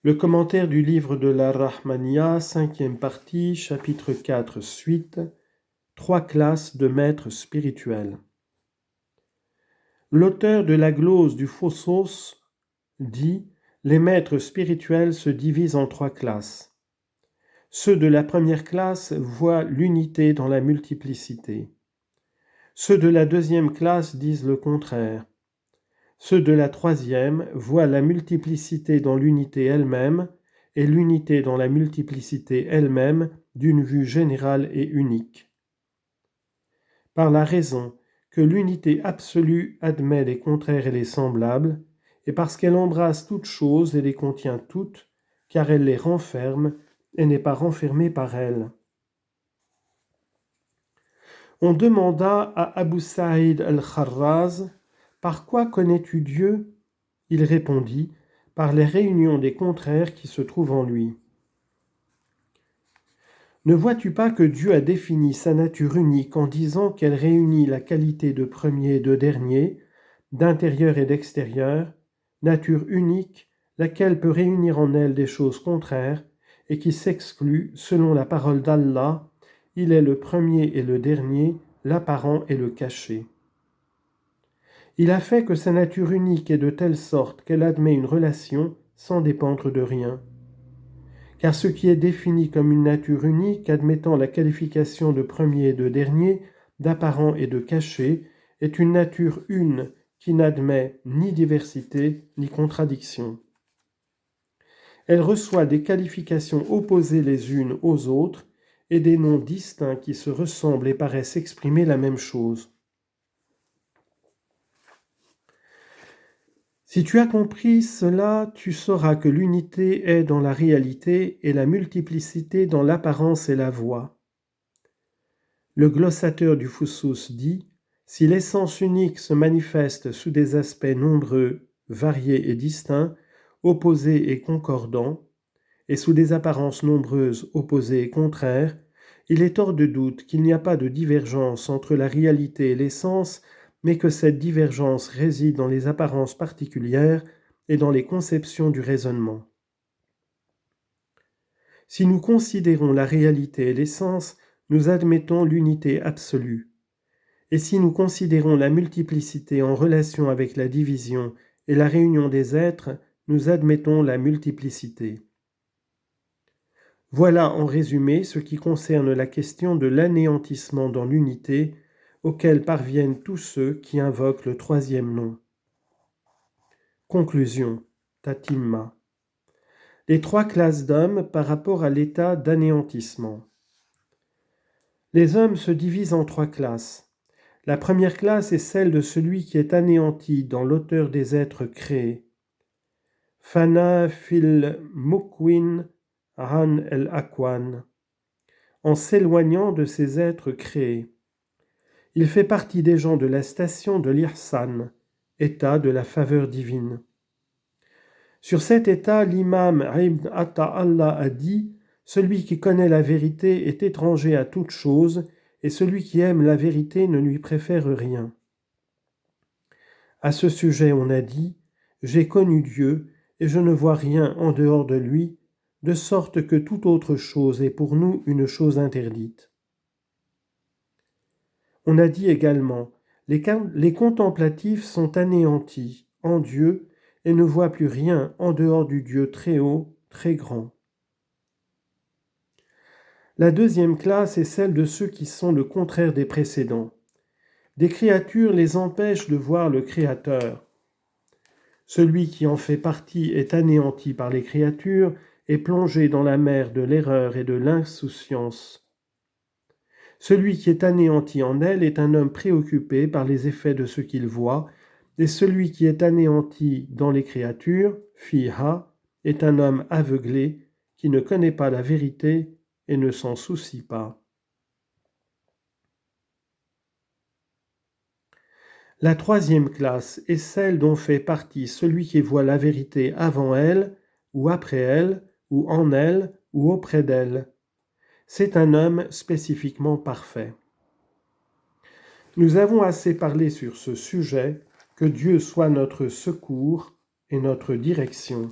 Le commentaire du livre de la Rahmaniya, 5e partie, chapitre 4, suite, 3 classes de maîtres spirituels. L'auteur de la glose du Phosos dit « Les maîtres spirituels se divisent en 3 classes. Ceux de la première classe voient l'unité dans la multiplicité. Ceux de la deuxième classe disent le contraire. Ceux de la troisième voient la multiplicité dans l'unité elle-même et l'unité dans la multiplicité elle-même d'une vue générale et unique. Par la raison que l'unité absolue admet les contraires et les semblables, et parce qu'elle embrasse toutes choses et les contient toutes, car elle les renferme et n'est pas renfermée par elles. On demanda à Abu Saïd al-Kharraz « Par quoi connais-tu Dieu ?» Il répondit « Par les réunions des contraires qui se trouvent en lui. » Ne vois-tu pas que Dieu a défini sa nature unique en disant qu'elle réunit la qualité de premier et de dernier, d'intérieur et d'extérieur, nature unique, laquelle peut réunir en elle des choses contraires et qui s'exclut selon la parole d'Allah, il est le premier et le dernier, l'apparent et le caché. Il a fait que sa nature unique est de telle sorte qu'elle admet une relation sans dépendre de rien. Car ce qui est défini comme une nature unique, admettant la qualification de premier et de dernier, d'apparent et de caché, est une nature une qui n'admet ni diversité ni contradiction. Elle reçoit des qualifications opposées les unes aux autres et des noms distincts qui se ressemblent et paraissent exprimer la même chose. Si tu as compris cela, tu sauras que l'unité est dans la réalité et la multiplicité dans l'apparence et la voix. Le glossateur du Phosos dit « Si l'essence unique se manifeste sous des aspects nombreux, variés et distincts, opposés et concordants, et sous des apparences nombreuses, opposées et contraires, il est hors de doute qu'il n'y a pas de divergence entre la réalité et l'essence, mais que cette divergence réside dans les apparences particulières et dans les conceptions du raisonnement. Si nous considérons la réalité et l'essence, nous admettons l'unité absolue. Et si nous considérons la multiplicité en relation avec la division et la réunion des êtres, nous admettons la multiplicité. Voilà en résumé ce qui concerne la question de l'anéantissement dans l'unité, auquel parviennent tous ceux qui invoquent le troisième nom. Conclusion, Tatimma. Les 3 classes d'hommes par rapport à l'état d'anéantissement. Les hommes se divisent en 3 classes. La première classe est celle de celui qui est anéanti dans l'auteur des êtres créés. Fana fil mukwin han el akwan, en s'éloignant de ces êtres créés. Il fait partie des gens de la station de l'Ihsan, état de la faveur divine. Sur cet état, l'imam Ibn Ata'Allah a dit « Celui qui connaît la vérité est étranger à toute chose, et celui qui aime la vérité ne lui préfère rien. » À ce sujet, on a dit « J'ai connu Dieu, et je ne vois rien en dehors de lui, de sorte que toute autre chose est pour nous une chose interdite. » On a dit également « Les contemplatifs sont anéantis en Dieu et ne voient plus rien en dehors du Dieu très haut, très grand. » La deuxième classe est celle de ceux qui sont le contraire des précédents. Des créatures les empêchent de voir le Créateur. Celui qui en fait partie est anéanti par les créatures et plongé dans la mer de l'erreur et de l'insouciance. Celui qui est anéanti en elle est un homme préoccupé par les effets de ce qu'il voit, et celui qui est anéanti dans les créatures, fiha, est un homme aveuglé qui ne connaît pas la vérité et ne s'en soucie pas. La troisième classe est celle dont fait partie celui qui voit la vérité avant elle, ou après elle, ou en elle, ou auprès d'elle. C'est un homme spécifiquement parfait. Nous avons assez parlé sur ce sujet, que Dieu soit notre secours et notre direction.